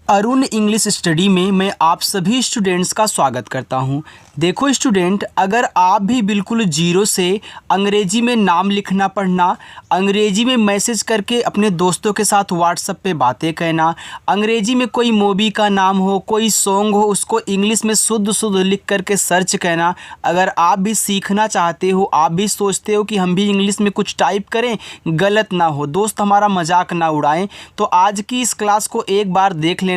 Arun English study में मैं आप सभी स्टूडेंट्स का स्वागत करता हूं। देखो स्टूडेंट, अगर आप भी बिल्कुल जीरो से अंग्रेजी में नाम लिखना पढ़ना, अंग्रेजी में मैसेज करके अपने दोस्तों के साथ व्हाट्सएप पे बातें कहना, अंग्रेजी में कोई मूवी का नाम हो, कोई सॉन्ग हो, उसको इंग्लिश में शुद्ध शुद्ध लिख करके सर्च कहना, अगर आप भी सीखना चाहते हो, आप भी सोचते हो कि हम भी इंग्लिश में कुछ टाइप करें, गलत ना हो, दोस्त हमारा मजाक ना उड़ाएं, तो आज की इस क्लास को एक बार देख लेना।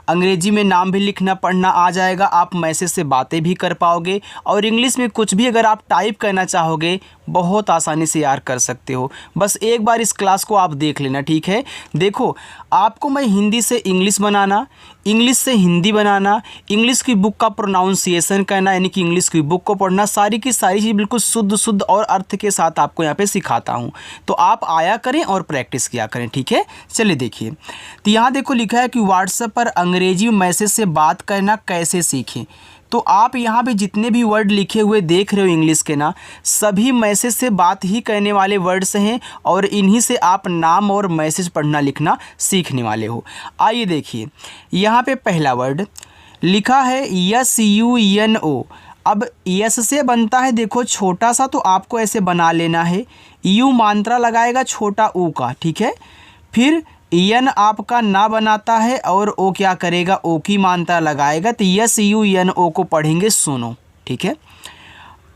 अंग्रेजी में नाम भी लिखना पढ़ना आ जाएगा, आप मैसेज से बातें भी कर पाओगे और इंग्लिश में कुछ भी अगर आप टाइप करना चाहोगे बहुत आसानी से यार कर सकते हो। बस एक बार इस क्लास को आप देख लेना, ठीक है। देखो, आपको मैं हिंदी से इंग्लिश बनाना, इंग्लिश से हिंदी बनाना, इंग्लिश की बुक का प्रोनाउंसिएशन करना, यानी कि इंग्लिश की बुक को पढ़ना, सारी की सारी चीज़ बिल्कुल शुद्ध शुद्ध और अर्थ के साथ आपको यहाँ पे सिखाता हूँ। तो आप आया करें और प्रैक्टिस किया करें, ठीक है। चलिए देखिए, तो यहाँ देखो लिखा है कि व्हाट्सएप पर अंग्रेजी मैसेज से बात करना कैसे सीखें। तो आप यहाँ पे जितने भी वर्ड लिखे हुए देख रहे हो इंग्लिश के ना, सभी मैसेज से बात ही करने वाले वर्ड्स हैं और इन्हीं से आप नाम और मैसेज पढ़ना लिखना सीखने वाले हो। आइए देखिए, यहाँ पे पहला वर्ड लिखा है SUNO। अब यस से बनता है, देखो छोटा सा, तो आपको ऐसे बना लेना है। यू मात्रा लगाएगा छोटा ऊ का, ठीक है। फिर यन आपका ना बनाता है और ओ क्या करेगा, ओ की मात्रा लगाएगा, तो SUNO को पढ़ेंगे सुनो, ठीक है।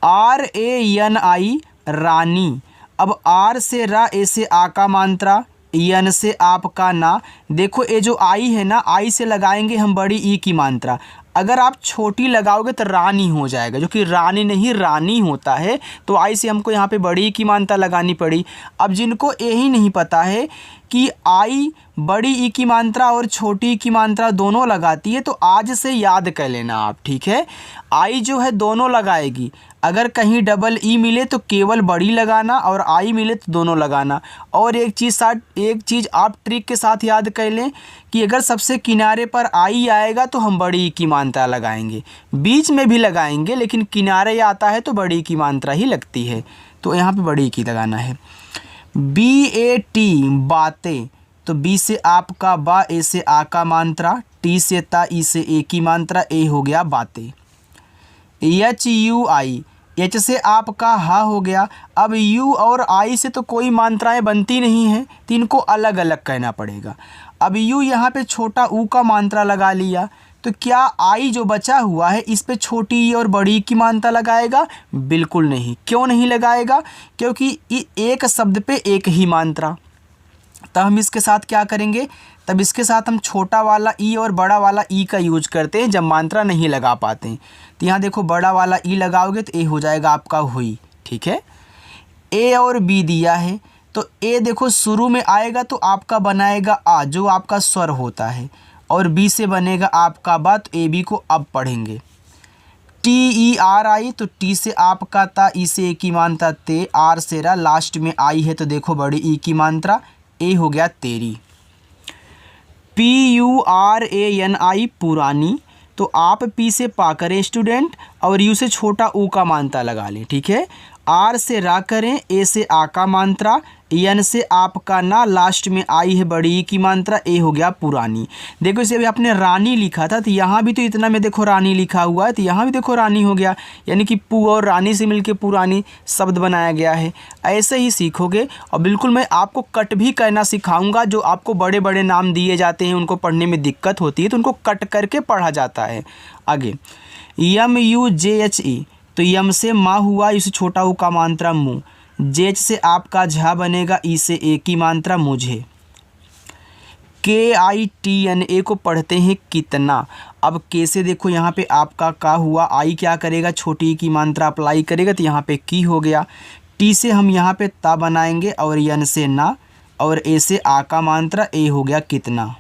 RANI रानी। अब आर से रा, ए से आ का मात्रा, यन से आपका ना। देखो ये जो आई है ना, आई से लगाएंगे हम बड़ी ई की मात्रा। अगर आप छोटी लगाओगे तो रानी हो जाएगा, जो कि रानी नहीं रानी होता है। तो आई से हमको यहाँ पे बड़ी ई की मात्रा लगानी पड़ी। अब जिनको यही नहीं पता है कि आई बड़ी ई की मात्रा और छोटी ई की मात्रा दोनों लगाती है, तो आज से याद कर लेना आप, ठीक है। आई जो है दोनों लगाएगी, अगर कहीं डबल ई मिले तो केवल बड़ी लगाना और आई मिले तो दोनों लगाना। और एक चीज़ आप ट्रिक के साथ याद कर लें कि अगर सबसे किनारे पर आई आएगा तो हम बड़ी ई की मात्रा लगाएंगे, बीच में भी लगाएंगे, लेकिन किनारे आता है तो बड़ी ई की मात्रा ही लगती है। तो यहाँ पे बड़ी ई की लगाना है। BAT बातें, तो बी से आपका बा, ए से आ का मात्रा, टी से ता, ई से ए की मात्रा, ए हो गया बातें। HUI, एच से आपका हा हो गया। अब यू और आई से तो कोई मात्राएं बनती नहीं हैं, तो इनको अलग अलग कहना पड़ेगा। अब यू यहाँ पे छोटा ऊ का मात्रा लगा लिया, तो क्या आई जो बचा हुआ है इस पे छोटी ई और बड़ी ई की मात्रा लगाएगा? बिल्कुल नहीं। क्यों नहीं लगाएगा? क्योंकि एक शब्द पे एक ही मात्रा। तब हम इसके साथ क्या करेंगे, तब इसके साथ हम छोटा वाला ई और बड़ा वाला ई का यूज करते हैं जब मात्रा नहीं लगा पाते हैं। तो यहाँ देखो बड़ा वाला ई लगाओगे तो ए हो जाएगा आपका हुई, ठीक है। ए और बी दिया है, तो ए देखो शुरू में आएगा तो आपका बनाएगा आ, जो आपका स्वर होता है, और बी से बनेगा आपका बा, तो ए बी को अब पढ़ेंगे। TERI, तो टी से आपका ता, ई से ए की मात्रा ते, आर से रा, लास्ट में आई है तो देखो बड़ी ई की मात्रा, ए हो गया तेरी। PURANI पुरानी, तो आप पी से पा करें स्टूडेंट और यू से छोटा ऊ का मात्रा लगा लें, ठीक है। आर से रा करें, ए से आ का मात्रा, एन से आपका ना, लास्ट में आई है बड़ी ई की मात्रा, ए हो गया पुरानी। देखो इसे अभी आपने रानी लिखा था, तो यहाँ भी तो इतना में देखो रानी लिखा हुआ है, तो यहाँ भी देखो रानी हो गया, यानी कि पू और रानी से मिलके पुरानी शब्द बनाया गया है। ऐसे ही सीखोगे और बिल्कुल मैं आपको कट भी करना सिखाऊंगा। जो आपको बड़े बड़े नाम दिए जाते हैं उनको पढ़ने में दिक्कत होती है, तो उनको कट करके पढ़ा जाता है। आगे MUJHE, तो यम से माँ हुआ, इसे छोटा ऊ का मात्रा मुँह, जेच से आपका झा बनेगा, ई से ए की मात्रा मुझे। KITNA को पढ़ते हैं कितना। अब के से देखो यहाँ पे आपका का हुआ, आई क्या करेगा, छोटी की मात्रा अप्लाई करेगा, तो यहाँ पे की हो गया। टी से हम यहाँ पे ता बनाएंगे और यन से ना, और ए से आ का मात्रा, ए हो गया कितना।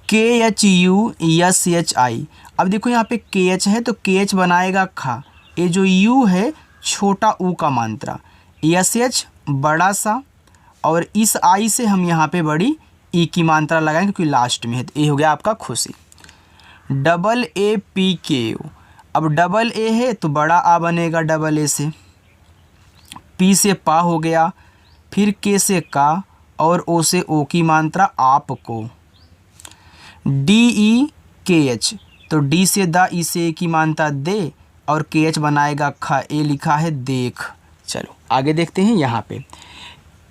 KHUSHI, अब देखो यहाँ पे KH है तो KH बनाएगा खा, ये जो यू है छोटा ऊ का मात्रा, SH बड़ा सा, और इस आई से हम यहाँ पे बड़ी ई की मात्रा लगाएंगे क्योंकि लास्ट में है, तो ये हो गया आपका खुशी। AAPKO, अब डबल ए है तो बड़ा आ बनेगा डबल ए से, पी से पा हो गया, फिर के से का और ओ से ओ की मात्रा आपको। DEKH, तो डी से दा, ई से ए की मानता दे और KH बनाएगा ख, ए लिखा है देख। चलो आगे देखते हैं यहाँ पे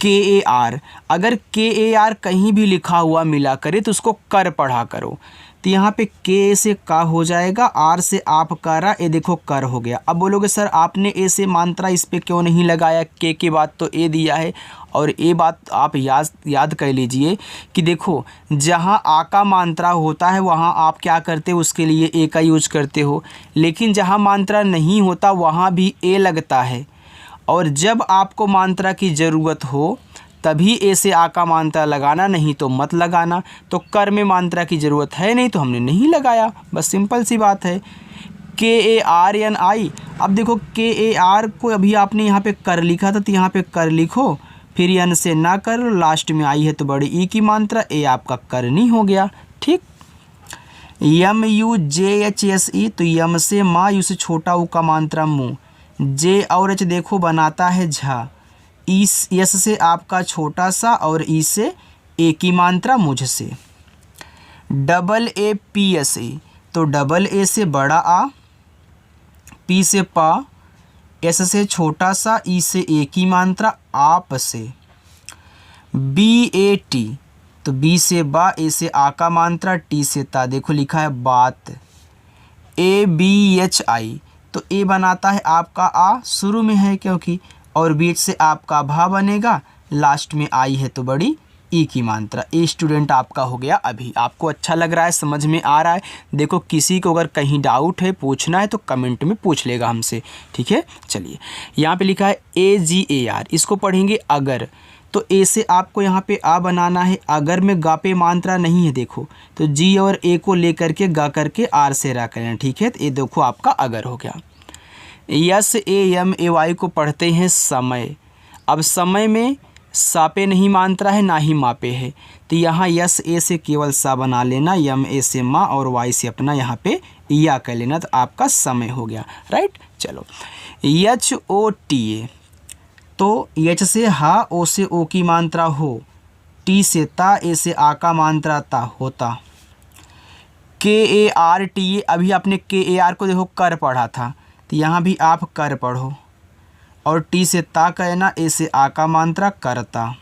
KAR, अगर KAR कहीं भी लिखा हुआ मिला करे तो उसको कर पढ़ा करो। तो यहाँ पे K से का हो जाएगा, R से आप करा, ए देखो कर हो गया। अब बोलोगे सर आपने ए से मात्रा इस पे क्यों नहीं लगाया, K के बाद तो ए दिया है। और ये बात आप याद कर लीजिए कि देखो जहाँ आ का मात्रा होता है वहाँ आप क्या करते हो, उसके लिए ए का यूज करते हो, लेकिन जहाँ मात्रा नहीं होता वहाँ भी ए लगता है। और जब आपको मात्रा की ज़रूरत हो तभी ए से आ का मात्रा लगाना, नहीं तो मत लगाना। तो कर में मात्रा की ज़रूरत है नहीं तो हमने नहीं लगाया, बस सिंपल सी बात है। KARNI, अब देखो KAR को अभी आपने यहाँ पे कर लिखा था तो यहाँ पे कर लिखो, फिर एन से ना कर, लास्ट में आई है तो बड़ी ई की मात्रा, ए आपका करनी हो गया। ठीक। MUJHSE, तो यम से माँ, यू से छोटा ऊ का मात्रा मुँह, जे और एच देखो बनाता है झा, यस से आपका छोटा सा और ई से ए की मात्रा मुझसे। AAPSE, तो डबल ए से बड़ा आ, पी से पा, एस से छोटा सा, ई से ए की मात्रा आप से। BAT, तो बी से बा, ए से आ का मात्रा, टी से ता, देखो लिखा है बात। ABHI, तो ए बनाता है आपका आ, शुरू में है क्योंकि, और बीच से आपका भा बनेगा, लास्ट में आई है तो बड़ी ई की मात्रा। ए स्टूडेंट आपका हो गया। अभी आपको अच्छा लग रहा है, समझ में आ रहा है। देखो किसी को अगर कहीं डाउट है, पूछना है तो कमेंट में पूछ लेगा हमसे, ठीक है। चलिए यहाँ पे लिखा है AGAR, इसको पढ़ेंगे अगर। तो ए से आपको यहाँ पे आ बनाना है, अगर में गा पे मात्रा नहीं है देखो, तो जी और ए को लेकर के गा करके आर से रा करना, ठीक है। तो ये देखो आपका अगर हो गया। SAMAY को पढ़ते हैं समय। अब समय में सा पे नहीं मात्रा है, ना ही मा पे है, तो यहाँ यस ए से केवल सा बना लेना, यम ए से माँ और वाई से अपना यहाँ पे या कर लेना, तो आपका समय हो गया। राइट। चलो HOTA, तो एच से हा, ओ से ओ की मात्रा हो, टी से ता, ए से आ का मात्रा ता, होता। KARTA, अभी आपने KAR को देखो कर पढ़ा था, तो यहाँ भी आप कर पढ़ो, और टी से ता कहना, ए से आ का मात्रा करता।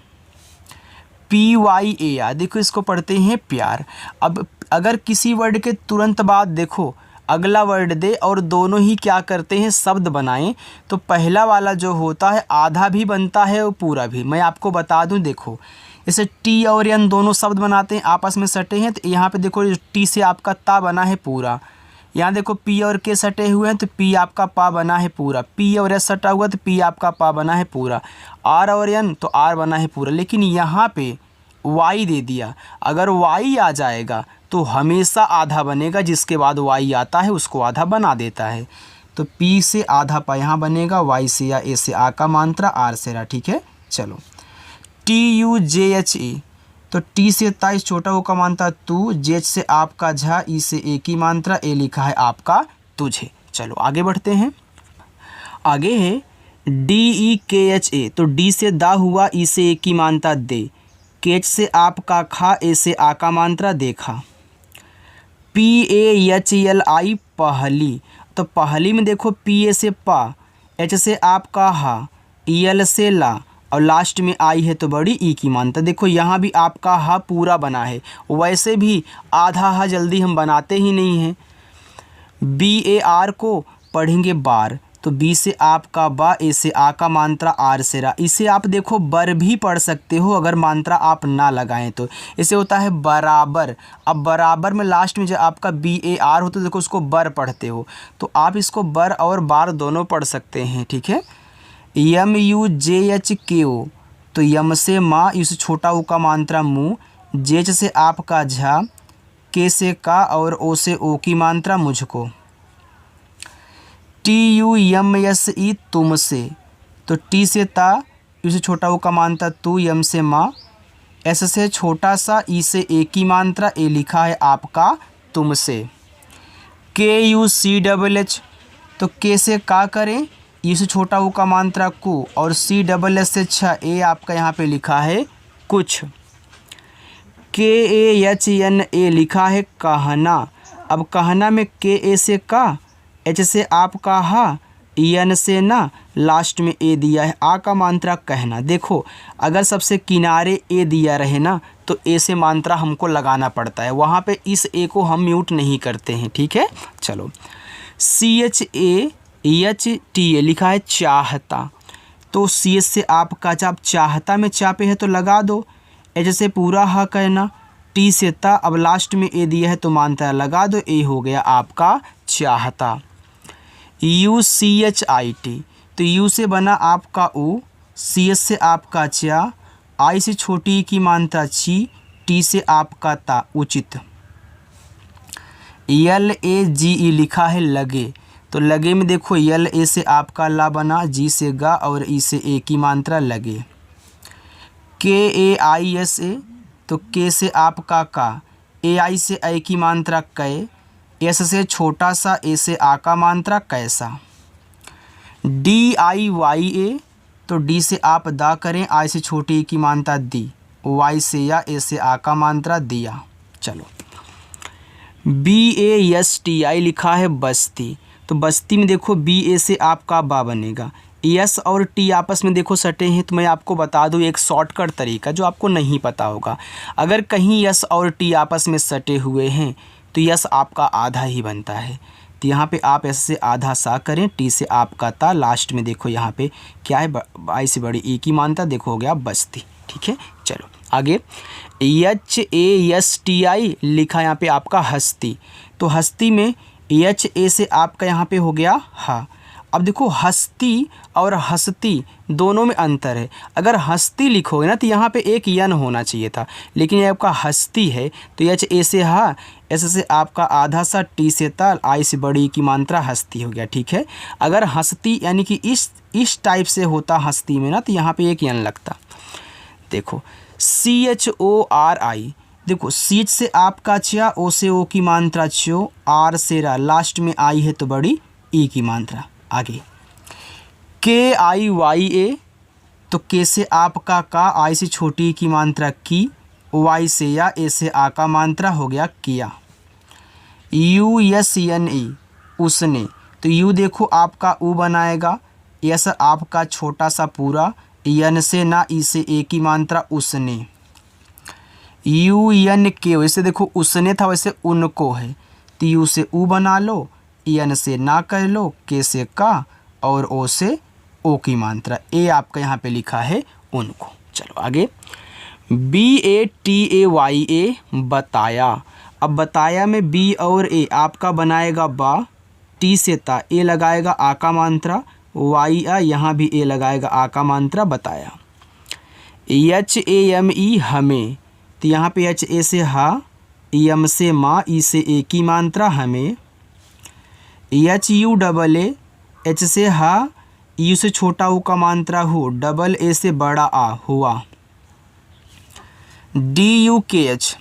PYAR, देखो इसको पढ़ते हैं प्यार। अब अगर किसी वर्ड के तुरंत बाद देखो अगला वर्ड दे और दोनों ही क्या करते हैं, शब्द बनाएं, तो पहला वाला जो होता है आधा भी बनता है और पूरा भी। मैं आपको बता दूं, देखो जैसे टी और एन दोनों शब्द बनाते हैं, आपस में सटे हैं, तो यहाँ पे देखो टी से आपका ता बना है पूरा, यहाँ देखो पी और के सटे हुए हैं तो पी आपका पा बना है पूरा, पी और एस सटा हुआ तो पी आपका पा बना है पूरा, आर और एन तो आर बना है पूरा। लेकिन यहाँ पे वाई दे दिया, अगर वाई आ जाएगा तो हमेशा आधा बनेगा, जिसके बाद वाई आता है उसको आधा बना देता है। तो पी से आधा पा यहाँ बनेगा, वाई से या ए से आ का मात्रा, आर से रा, ठीक है। चलो TUJHE, तो टी से ता, इस छोटा ओ का मात्रा तू, जेच से आपका झा, ई से ए की मात्रा, ए लिखा है आपका तुझे। चलो आगे बढ़ते हैं। आगे है DEKHA, तो डी से दा हुआ, ई से ए की मात्रा दे, केच से आपका खा, ए से आ का मात्रा देखा। PAHLI, पहली, तो पहली में देखो पी ए से पा, एच से आपका हा, EL से ला, और लास्ट में आई है तो बड़ी ई की मात्रा। देखो यहाँ भी आपका हा पूरा बना है, वैसे भी आधा हा जल्दी हम बनाते ही नहीं हैं। BAR को पढ़ेंगे बार, तो बी से आपका बा, ए से आ का मात्रा, आर से रा। इसे आप देखो बर भी पढ़ सकते हो अगर मात्रा आप ना लगाएं तो। इसे होता है बराबर। अब बराबर में लास्ट में जो आपका BAR हो तो देखो उसको बर पढ़ते हो, तो आप इसको बर और बार दोनों पढ़ सकते हैं, ठीक है। MUJHKO, तो यम से माँ, यू से छोटा ऊ का मात्रा मुँह, जेच से आपका झा, के से का और ओ से ओ की मात्रा मुझको। TUMSE, तुमसे, तो टी से ता, यू से छोटा ऊ का मात्रा तू, यम से माँ, एस से छोटा सा, ई से ए की मात्रा, ए लिखा है आपका तुमसे। KUCHH, तो के से का करें, यू से छोटा ऊ का मात्रा कु, और CSS से छ, ए आपका यहाँ पे लिखा है कुछ। KAHNA लिखा है कहना। अब कहना में KA से का, H से आप का हा, EN से ना, लास्ट में A दिया है। आ का मात्रा कहना। देखो अगर सबसे किनारे A दिया रहे ना तो A से मात्रा हमको लगाना पड़ता है, वहाँ पे इस A को हम म्यूट नहीं करते हैं, ठीक है। चलो CHAHTA लिखा है चाहता, तो CH से आप का चाप, चाहता में चा पे है तो लगा दो। H से पूरा हा कहना, T से ता, अब लास्ट में A दिया है तो मात्रा लगा दो, A हो गया आपका चाहता। UCHIT, तो U से बना आपका U, CH से आपका चा, I से छोटी की मात्रा ची, T से आपका ता, उचित। LAGE लिखा है लगे, तो लगे में देखो LA से आपका ला बना, G से गा और E से A की मात्रा लगे। KAISA, तो K से आपका का, AI से A की मात्रा कै, S से छोटा सा, A से आ का मात्रा कैसा। DIYA, तो D से आप दा करें, I से छोटी की मात्रा दी, Y से या A से आ का मात्रा दिया। चलो BASTI लिखा है बस्ती, तो बस्ती में देखो BA से आपका बा बनेगा, S और T आपस में देखो सटे हैं। तो मैं आपको बता दूं एक शॉर्टकट तरीका जो आपको नहीं पता होगा, अगर कहीं S और T आपस में सटे हुए हैं तो S आपका आधा ही बनता है। तो यहाँ पे आप S से आधा सा करें, T से आपका ता, लास्ट में देखो यहाँ पे क्या है, I से बड़ी E की मात्रा, देखो हो गया बस्ती, ठीक है। चलो आगे HASTI लिखा यहाँ पे आपका हस्ती, तो हस्ती में HA से आपका यहाँ पे हो गया हा। अब देखो हस्ती और हस्ती दोनों में अंतर है, अगर हस्ती लिखोगे ना तो यहाँ पे एक यन होना चाहिए था, लेकिन ये आपका हस्ती है तो HA से हा, S से आपका आधा सा, T से ताल, I से बड़ी की मात्रा हस्ती हो गया, ठीक है। अगर हस्ती यानी कि इस टाइप से होता हस्ती में ना तो यहाँ पे एक यन लगता। देखो CHORI, देखो CH से आपका चा, O से O की मात्रा चो, R से रा, लास्ट में I है तो बड़ी E की मात्रा। आगे KIYA, तो K से आपका का, I से छोटी की मात्रा की, Y से या A से आ का मात्रा हो गया किया। USNE उसने, तो U देखो आपका U बनाएगा, S आपका छोटा सा पूरा, N से ना, E से A की मात्रा उसने। UNK, वैसे देखो उसने था वैसे उनको है, तो U से U बना लो, N से ना कह लो, K से का और O से O की मात्रा, A आपका यहाँ पे लिखा है उनको। चलो आगे BATAYA बताया, अब बताया में B और A आपका बनाएगा बा, T से ता, A लगाएगा आ का मात्रा, Y आ, यहाँ भी A लगाएगा आ का मात्रा बताया। HAME हमें, तो यहाँ पे HA से हा, EM से माँ, E से A की मात्रा हमें। HUAA, H से हा, U से छोटा U का मात्रा हो, डबल A से बड़ा आ हुआ। DUKH,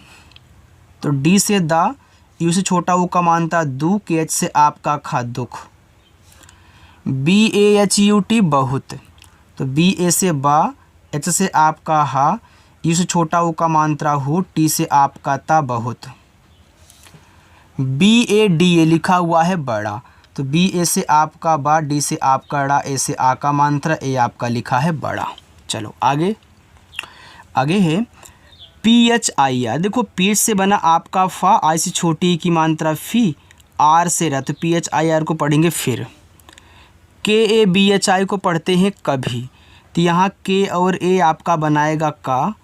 तो D से दा, U से छोटा U का मात्रा दू, KH से आपका खा दुख। BAHUT बहुत, तो BA से बा, H से आपका हा, U से छोटा U का मात्रा हो, T से आपका ता बहुत। BADA लिखा हुआ है बड़ा, तो BA से आपका बा, D से आपका ड़ा, A से आ का मात्रा, A आपका लिखा है बड़ा। चलो आगे है PHIR, देखो PH से बना आपका फा, I से छोटी की मात्रा फी, R से रहा, तो PHIR को पढ़ेंगे फिर। KABHI को पढ़ते हैं कभी, तो यहाँ K और A आपका बनाएगा का,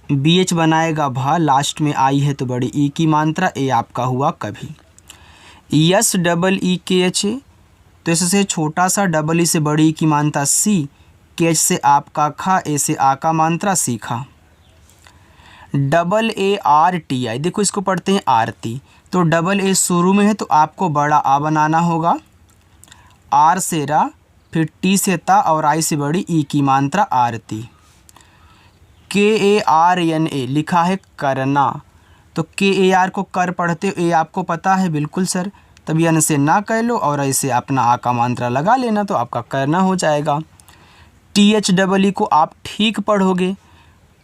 BH बनाएगा भा, लास्ट में I है तो बड़ी E की मात्रा, A आपका हुआ कभी। SEEKH, तो इससे छोटा सा, डबल E से बड़ी की मात्रा C, KH से आपका खा, A से आ का मात्रा सीखा। AARTI, देखो इसको पढ़ते हैं आरती, तो डबल A शुरू में है तो आपको बड़ा आ बनाना होगा, R से रा, फिर T से ता और I से बड़ी E की मात्रा आरती। KARNA लिखा है करना, तो KAR को कर पढ़ते हो, A आपको पता है बिल्कुल सर, तब N से ना कह लो और ऐसे अपना आ का मात्रा लगा लेना तो आपका करना हो जाएगा। THEE को आप ठीक पढ़ोगे,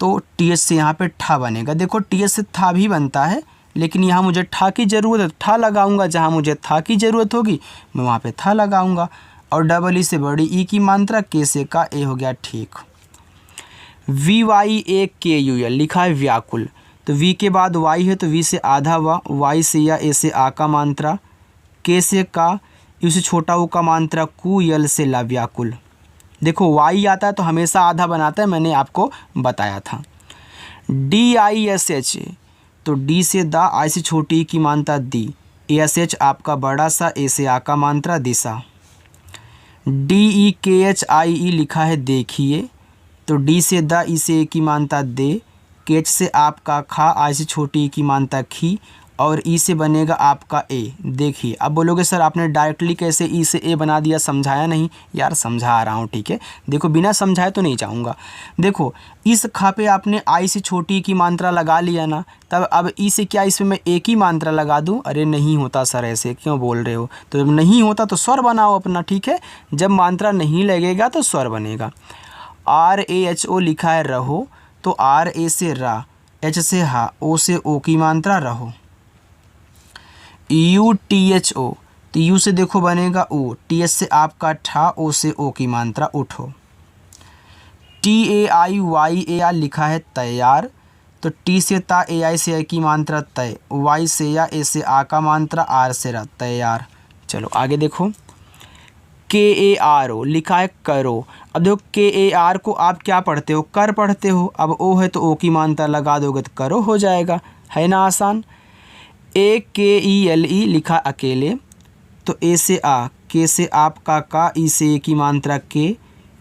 तो टी एच से यहाँ पे ठा बनेगा। देखो टी एच से था भी बनता है, लेकिन यहाँ मुझे ठा की ज़रूरत है, ठा लगाऊंगा। जहाँ मुझे था की ज़रूरत होगी मैं वहाँ पे था लगाऊंगा। और डबल ई से बड़ी ई की मात्रा, के से का ए हो गया, ठीक। वी वाई ए के यू एल लिखा है व्याकुल, तो वी के बाद वाई है तो वी से आधा वा, वाई से या ए से आ का मात्रा, के से का, यू से छोटा ऊ का मात्रा कु, यल से ला व्याकुल। देखो वाई आता है तो हमेशा आधा बनाता है, मैंने आपको बताया था। डी आई एस एच, तो डी से दा, आई से छोटी की मात्रा दी, एस एच आपका बड़ा सा, ए से आ का मात्रा दिशा। डी ई के एच आई ई लिखा है देखिए, तो डी से दा, ई से ए की मात्रा दे, के एच से आपका खा, आई से छोटी की मात्रा खी, और ई से बनेगा आपका ए। देखिए अब बोलोगे सर आपने डायरेक्टली कैसे ई से ए बना दिया, समझाया नहीं। यार समझा रहा हूँ, ठीक है। देखो बिना समझाए तो नहीं जाऊँगा। देखो इस खा पे आपने आई से छोटी की मात्रा लगा लिया ना, तब अब ई से क्या इसमें मैं एक ही मात्रा लगा दूँ? अरे नहीं होता सर, ऐसे क्यों बोल रहे हो? तो जब नहीं होता तो स्वर बनाओ अपना, ठीक है। जब मात्रा नहीं लगेगा तो स्वर बनेगा। आर ए एच ओ लिखा है रहो, तो आर ए से रा, एच से हा, ओ से ओ की मात्रा रहो। यू टी एच ओ, तो यू से देखो बनेगा ओ, टी एच से आपका ठा, ओ से ओ की मात्रा उठो। T A I Y A R लिखा है तैयार, तो टी से ता, ए आई से ए की मात्रा तय, वाई से या, ए से आ का मात्रा, आर से रा, तैयार। चलो आगे देखो। के ए आर ओ लिखा है करो। अब देखो के ए आर को आप क्या पढ़ते हो? कर पढ़ते हो। अब ओ है तो ओ की मात्रा लगा दोगे तो करो हो जाएगा, है ना आसान। ए के ई एल ई लिखा अकेले, तो ए से आ, के से आपका का, ई से ए की मात्रा के,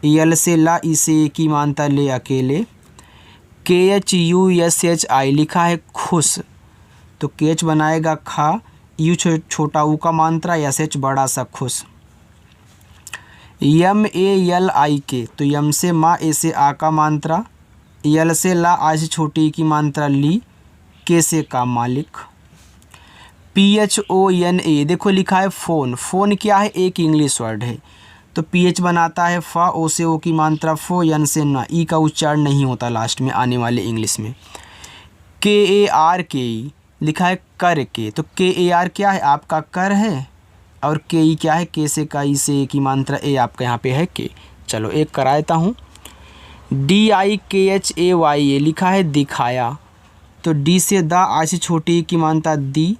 यल से ला, ई से ए की मात्रा ले अकेले। के H U S H I लिखा है खुश, तो के एच बनाएगा खा, यू छोटा ऊ का मात्रा, एस एच बड़ा सा खुश। यम ए यल आई के, तो यम से माँ, ए से आ का मात्रा, यल से ला, आई से छोटी की मात्रा ली, के से का मालिक। P H O N A देखो लिखा है फ़ोन, फ़ोन क्या है? एक इंग्लिश वर्ड है, तो पी एच बनाता है फा, ओ से ओ की मात्रा फो, एन से ना, ई का उच्चारण नहीं होता लास्ट में आने वाले इंग्लिश में। के ए आर के ई लिखा है कर के, तो के ए आर क्या है? आपका कर है, और के ई क्या है? के से का, ई से ए की मात्रा ए आपका यहाँ पे है के। चलो एक करा देता हूँ। डी आई के एच ए वाई ए लिखा है दिखाया, तो डी से दा, आई से छोटी की मात्रा दी,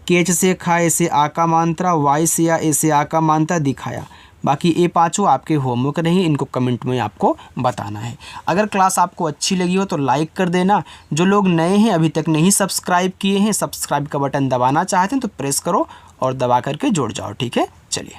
के एच से खा, ए से आ का मात्रा, वाई से या, ए से आ का मात्रा दिखाया। बाकी ये पांचों आपके होमवर्क नहीं, इनको कमेंट में आपको बताना है। अगर क्लास आपको अच्छी लगी हो तो लाइक कर देना। जो लोग नए हैं अभी तक नहीं सब्सक्राइब किए हैं, सब्सक्राइब का बटन दबाना चाहते हैं तो प्रेस करो और दबा करके जुड़ जाओ, ठीक है। चलिए।